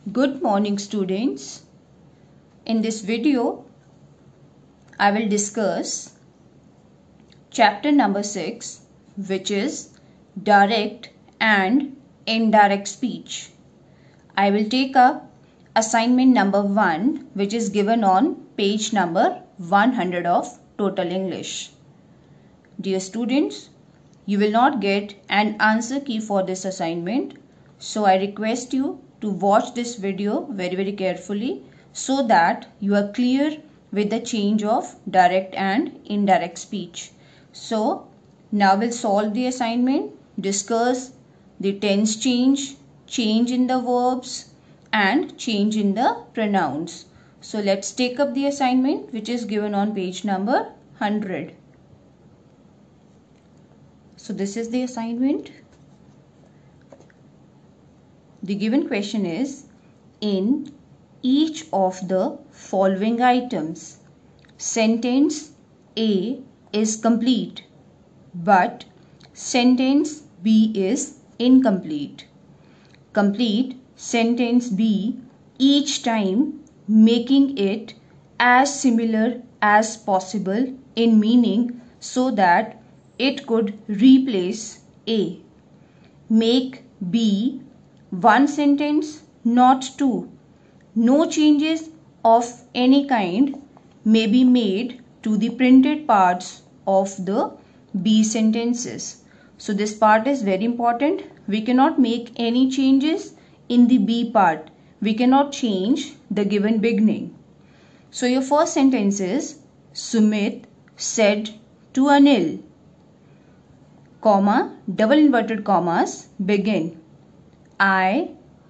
Good morning, students. In this video, I will discuss chapter number 6, which is direct and indirect speech. I will take up assignment number 1, which is given on page number 100 of Total English. Dear students, you will not get an answer key for this assignment, so I request you to watch this video very carefully so that you are clear with the change of direct and indirect speech. So now we'll solve the assignment, discuss the tense change, change in the verbs and change in the pronouns. So let's take up the assignment which is given on page number 100. So this is the assignment. The given question is, in each of the following items, sentence A is complete, but sentence B is incomplete. Complete sentence B each time, making it as similar as possible in meaning so that it could replace A. Make B one sentence, not two. No changes of any kind may be made to the printed parts of the B sentences. So this part is very important. We cannot make any changes in the B part. We cannot change the given beginning. So your first sentence is, Sumit said to Anil, comma, double inverted commas, begin. I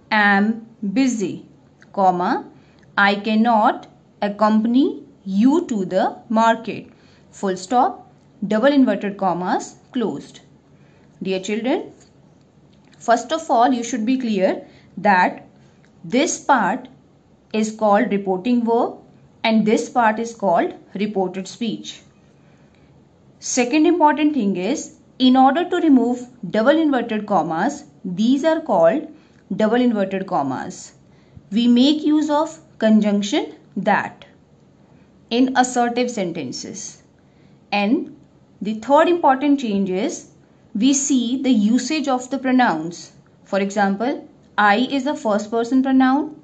am busy, comma, I cannot accompany you to the market, full stop, double inverted commas, closed. Dear children, first of all you should be clear that this part is called reporting verb and this part is called reported speech. Second important thing is, in order to remove double inverted commas, these are called double inverted commas. We make use of conjunction that in assertive sentences. And the third important change is, we see the usage of the pronouns. For example, I is a first person pronoun.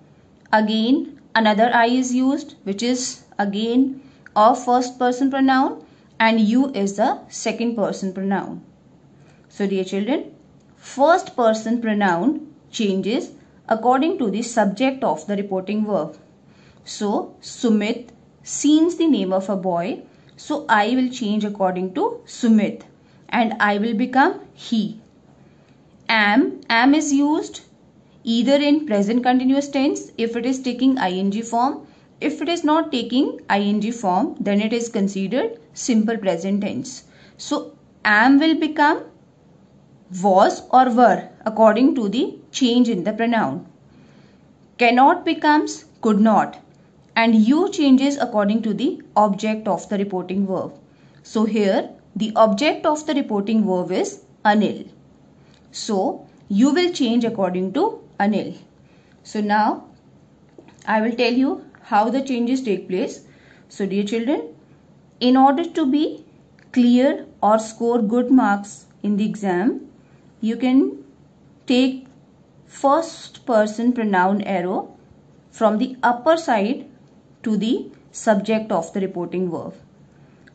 Again, another I is used, which is again a first person pronoun, and you is the second person pronoun. So dear children, first person pronoun changes according to the subject of the reporting verb. So Sumit seems the name of a boy, so I will change according to Sumit and I will become he. Am is used either in present continuous tense if it is taking ing form. If it is not taking ing form, then it is considered simple present tense. So am will become was or were according to the change in the pronoun. Cannot becomes could not, and you changes according to the object of the reporting verb. So here the object of the reporting verb is Anil. So you will change according to Anil. So now I will tell you how the changes take place. So dear children, in order to be clear or score good marks in the exam, you can take first person pronoun arrow from the upper side to the subject of the reporting verb.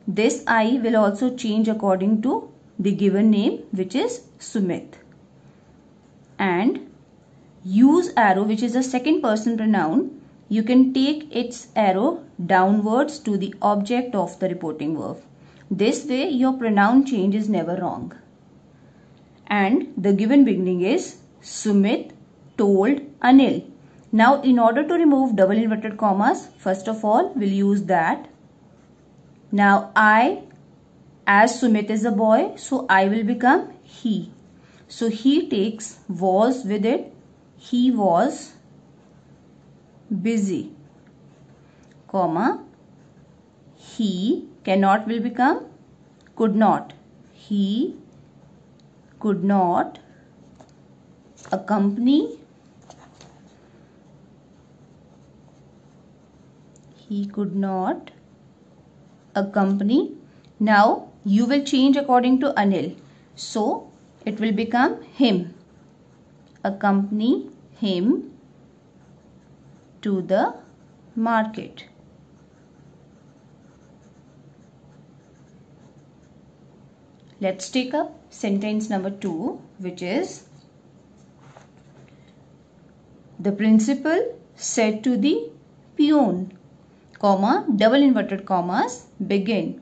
This I will also change according to the given name, which is Sumit. And use arrow, which is a second person pronoun, you can take its arrow downwards to the object of the reporting verb. This way your pronoun change is never wrong. And the given beginning is Sumit told Anil. Now in order to remove double inverted commas, first of all we'll use that. Now I, as Sumit is a boy, so I will become he. So he takes was with it. He was busy, comma, he cannot will become could not. He could not accompany He could not accompany. Now you will change according to Anil. So it will become him. Accompany him to the market. Let's take up sentence number 2, which is the principal said to the peon, comma, double inverted commas, begin.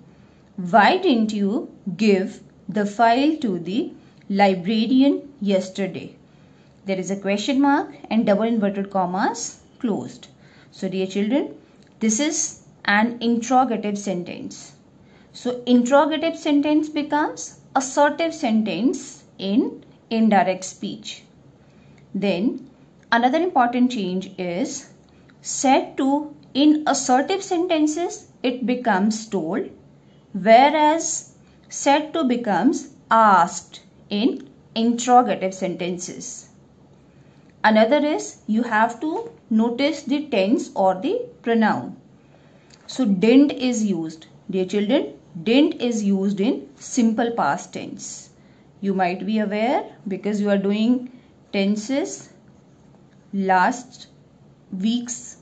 Why didn't you give the file to the librarian yesterday? There is a question mark and double inverted commas closed. So dear children, this is an interrogative sentence. So interrogative sentence becomes assertive sentence in indirect speech. Then another important change is said to. In assertive sentences it becomes told, whereas said to becomes asked in interrogative sentences. Another is you have to notice the tense or the pronoun. So didn't is used. Dear children, didn't is used in simple past tense. You might be aware because you are doing tenses. Last week's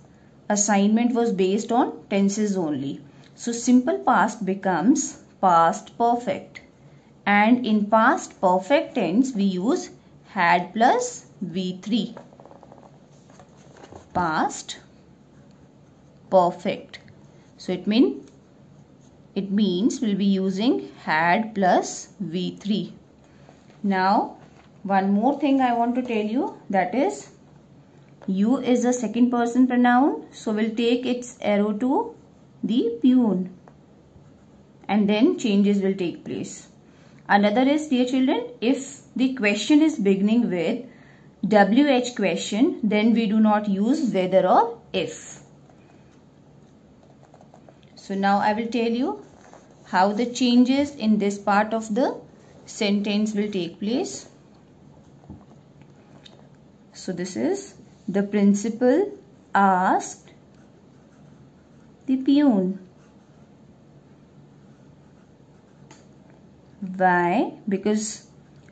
assignment was based on tenses only. So simple past becomes past perfect. And in past perfect tense we use had plus V3. Past perfect. So it means we'll be using had plus V3. Now one more thing I want to tell you, that is you is a second person pronoun, so we'll take its arrow to the peon and then changes will take place. Another is, dear children, if the question is beginning with WH question, then we do not use whether or if. So now I will tell you how the changes in this part of the sentence will take place. So this is the principal asked the peon. Why? Because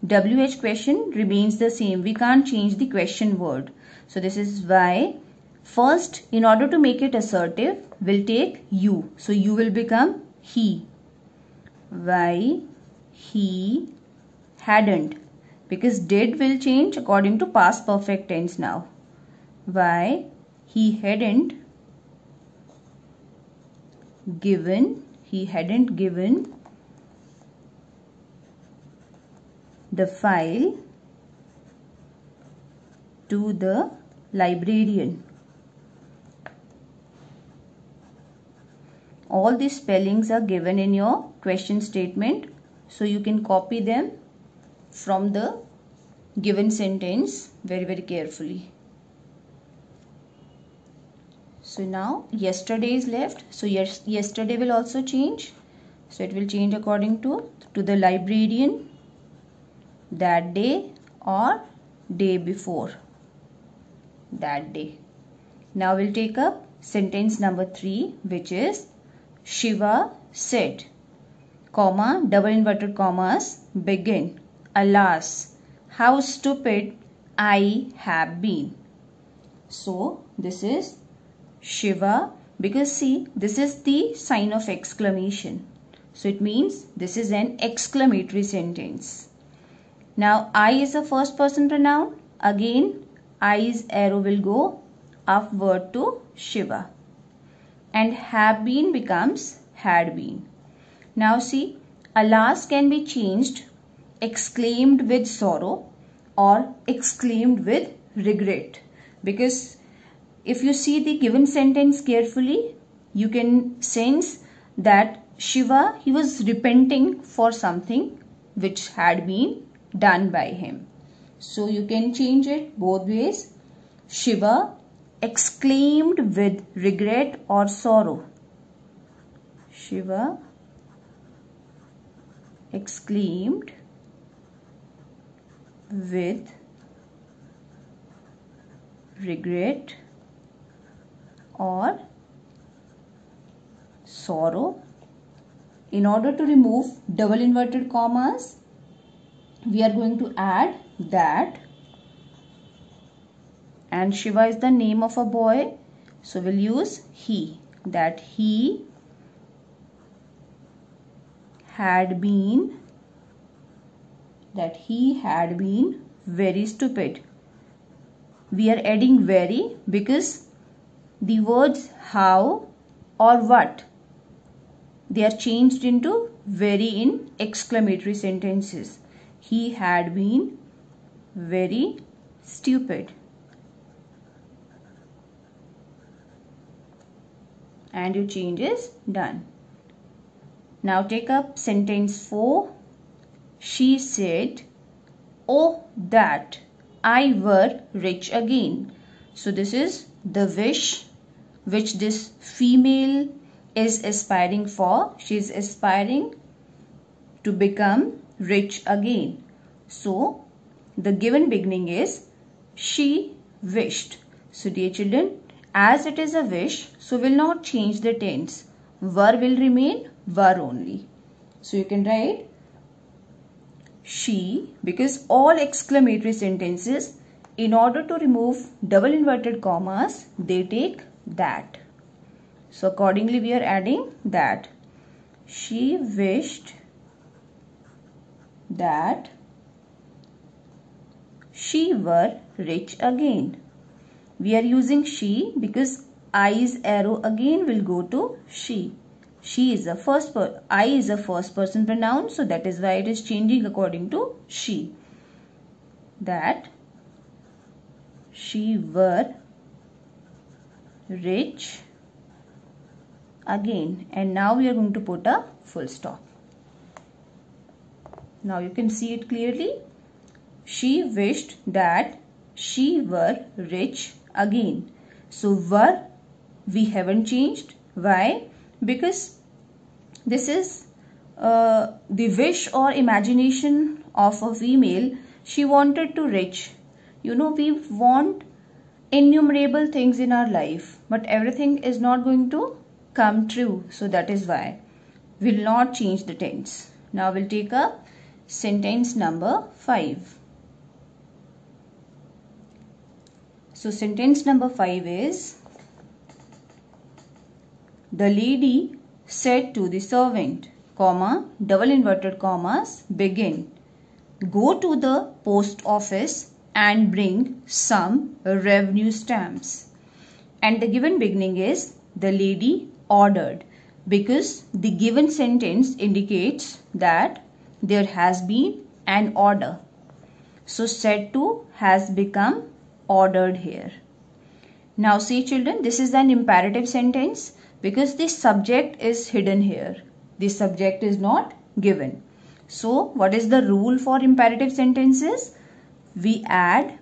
WH question remains the same. We can't change the question word. So this is why. First, in order to make it assertive, we'll take you. So you will become he. Why he hadn't? Because did will change according to past perfect tense now. Why he hadn't given the file to the librarian. All these spellings are given in your question statement, so you can copy them from the given sentence very carefully. So now yesterday is left. So yes, yesterday will also change. So it will change according to the librarian, that day, or day before that day. Now we'll take up sentence number 3, which is Shiva said, comma, double inverted commas, begin. Alas, how stupid I have been. So this is Shiva, because see, this is the sign of exclamation. So it means this is an exclamatory sentence. Now I is a first person pronoun. Again I's arrow will go upward to Shiva. And have been becomes had been. Now see, alas can be changed exclaimed with sorrow or exclaimed with regret. Because if you see the given sentence carefully, you can sense that Shiva, he was repenting for something which had been done by him. So you can change it both ways. Shiva exclaimed with regret or sorrow. Shiva exclaimed with regret or sorrow. In order to remove double inverted commas, we are going to add that, and Shiva is the name of a boy, so we'll use he, that he had been very stupid. We are adding very because the words how or what, they are changed into very in exclamatory sentences. He had been very stupid. And your change is done. Now take up sentence 4. She said, "Oh, that I were rich again." So this is the wish which this female is aspiring for. She is aspiring to become rich again. So the given beginning is she wished. So dear children, as it is a wish, so will not change the tense. Were will remain were only. So you can write she, because all exclamatory sentences, in order to remove double inverted commas, they take that. So accordingly we are adding that. She wished that she were rich again. We are using she because I's arrow again will go to she. She is a I is a first person pronoun, so that is why it is changing according to she. That she were rich again. And now we are going to put a full stop. Now you can see it clearly. She wished that she were rich again. So were we haven't changed. Why? Because this is the wish or imagination of a female. She wanted to rich. You know, we want innumerable things in our life, but everything is not going to come true. So that is why we'll not change the tense. Now we'll take up sentence number 5. So sentence number 5 is, the lady said to the servant, comma, double inverted commas, begin, go to the post office and bring some revenue stamps. And the given beginning is, the lady ordered, because the given sentence indicates that there has been an order. So said to has become ordered here. Now see children, this is an imperative sentence because the subject is hidden here. The subject is not given. So what is the rule for imperative sentences? We add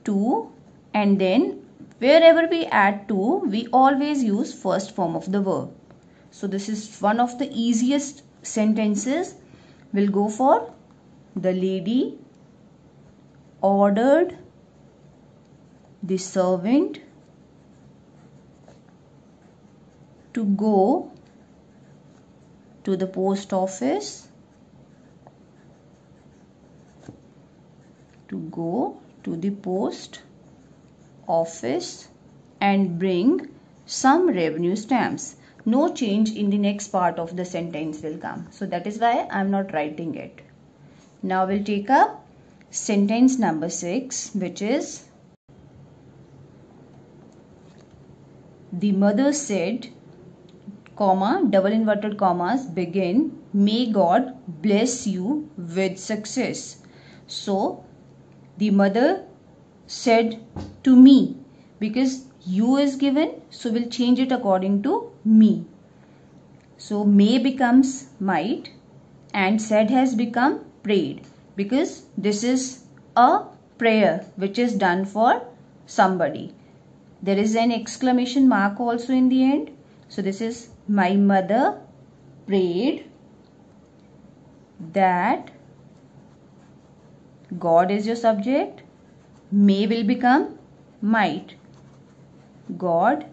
to, and then wherever we add to, we always use first form of the verb. So this is one of the easiest sentences. We'll go for, the lady ordered the servant to go to the post office, and bring some revenue stamps. No change in the next part of the sentence will come. So that is why I am not writing it. Now we'll take up sentence number 6, which is, the mother said, comma, double inverted commas, begin, may God bless you with success. So the mother said to me, because you is given, so we'll change it according to me. So may becomes might and said has become prayed, because this is a prayer which is done for somebody. There is an exclamation mark also in the end. So this is, my mother prayed that, God is your subject, may will become might, God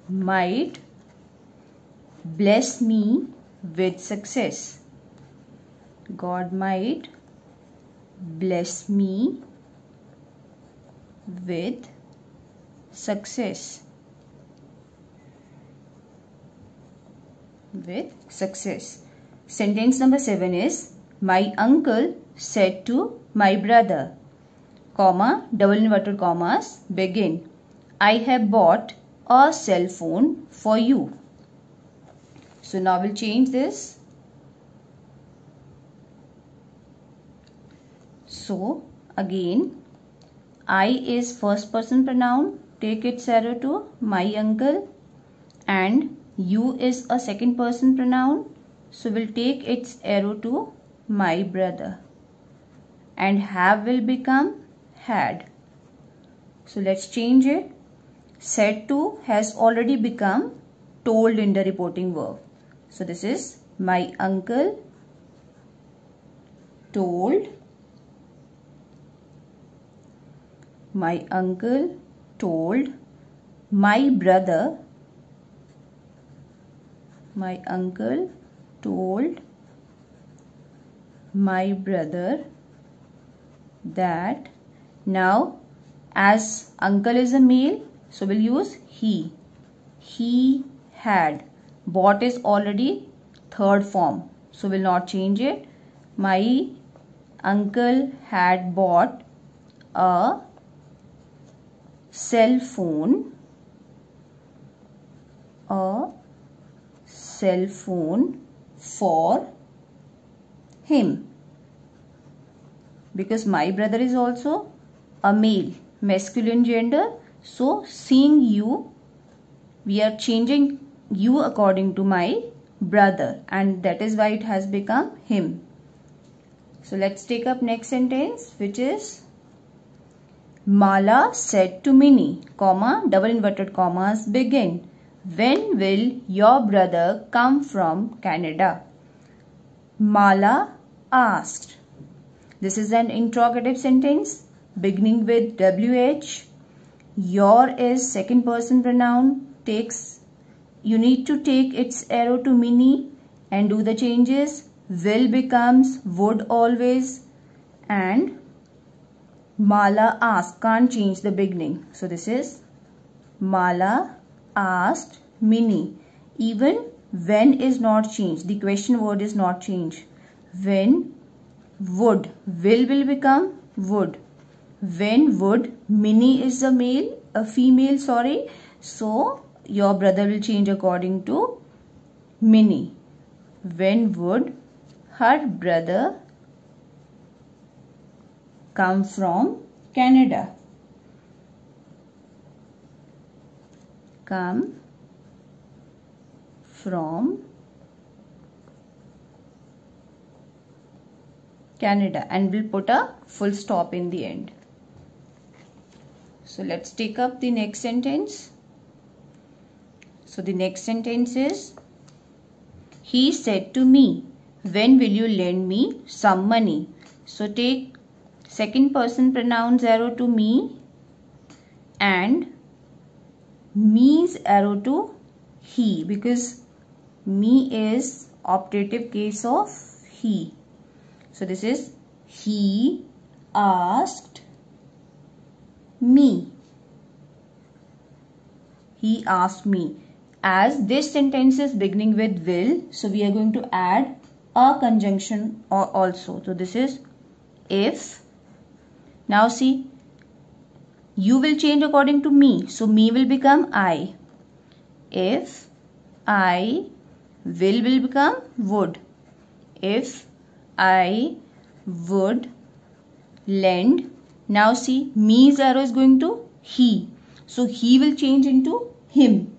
might bless me with success. God might bless me with success. With success. Sentence number 7 is, my uncle said to my brother, comma, double inverted commas, begin, I have bought a cell phone for you. So now we'll change this. So again, I is first person pronoun, take its arrow to my uncle, and you is a second person pronoun, so we'll take its arrow to my brother, and have will become had. So let's change it. Said to has already become told in the reporting verb. So this is, my uncle told, my uncle told my brother, my uncle told my brother that. Now as uncle is a male, so we'll use he. He had. Bought is already third form, so we'll not change it. My uncle had bought a cell phone, a cell phone for him. Because my brother is also a male, masculine gender, so seeing you, we are changing you according to my brother, and that is why it has become him. So let's take up next sentence, which is, Mala said to Minnie, comma, double inverted commas, begin, when will your brother come from Canada? Mala asked. This is an interrogative sentence beginning with WH. Your is second person pronoun, you need to take its arrow to Minnie and do the changes. Will becomes would always, and Mala asked, can't change the beginning. So this is, Mala asked Minnie. Even when is not changed, the question word is not changed. When would, will become would. When would, Minnie is a female, sorry. So your brother will change according to Minnie. When would her brother come from Canada? Come from Canada, and we'll put a full stop in the end. So let's take up the next sentence. So the next sentence is, he said to me, when will you lend me some money? So take second person pronouns arrow to me and me's arrow to he, because me is optative case of he. So this is, he asked me. He asked me. As this sentence is beginning with will, so we are going to add a conjunction also. So this is if. Now see, you will change according to me. So me will become I. If I will become would. If I would lend. Now see, me's arrow is going to he. So he will change into him.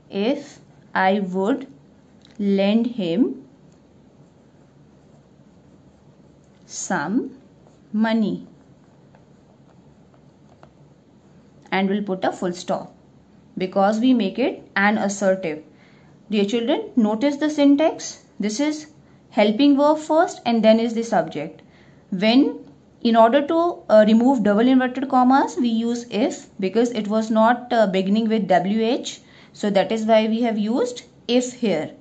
If I would lend him some money. And we'll put a full stop because we make it an assertive. Dear children, notice the syntax. This is helping verb first and then is the subject. When in order to remove double inverted commas, we use if because it was not beginning with WH. So that is why we have used if here.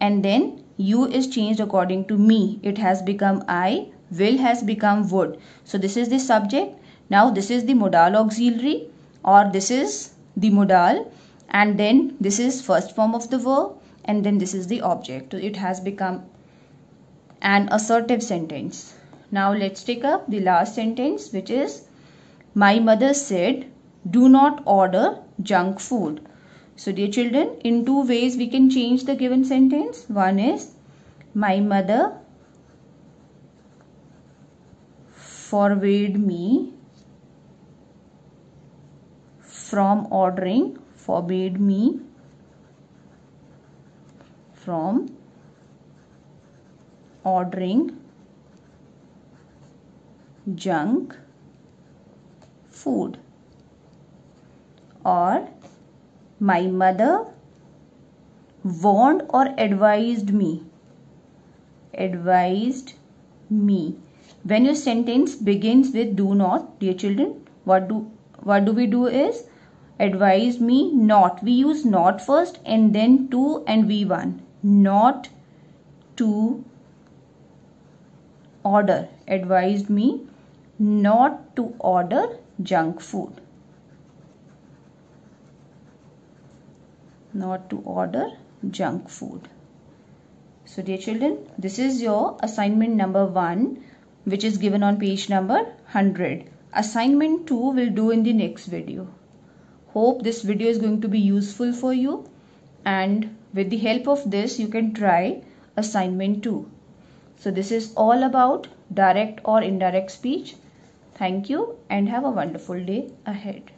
And then you is changed according to me. It has become I, will has become would. So this is the subject. Now this is the modal auxiliary, or this is the modal, and then this is first form of the verb, and then this is the object. So it has become an assertive sentence. Now let's take up the last sentence, which is my mother said do not order junk food. So dear children, in two ways we can change the given sentence. One is my mother forbade me from ordering, forbade me from ordering junk food. Or my mother warned or advised me. Advised me. When your sentence begins with do not, dear children, what do we do is advised me not. We use not first and then to and V1. Not to order. Advised me not to order junk food. Not to order junk food. So dear children, this is your assignment number 1, which is given on page number 100. Assignment 2 will do in the next video. Hope this video is going to be useful for you, and with the help of this you can try assignment 2. So this is all about direct or indirect speech. Thank you and have a wonderful day ahead.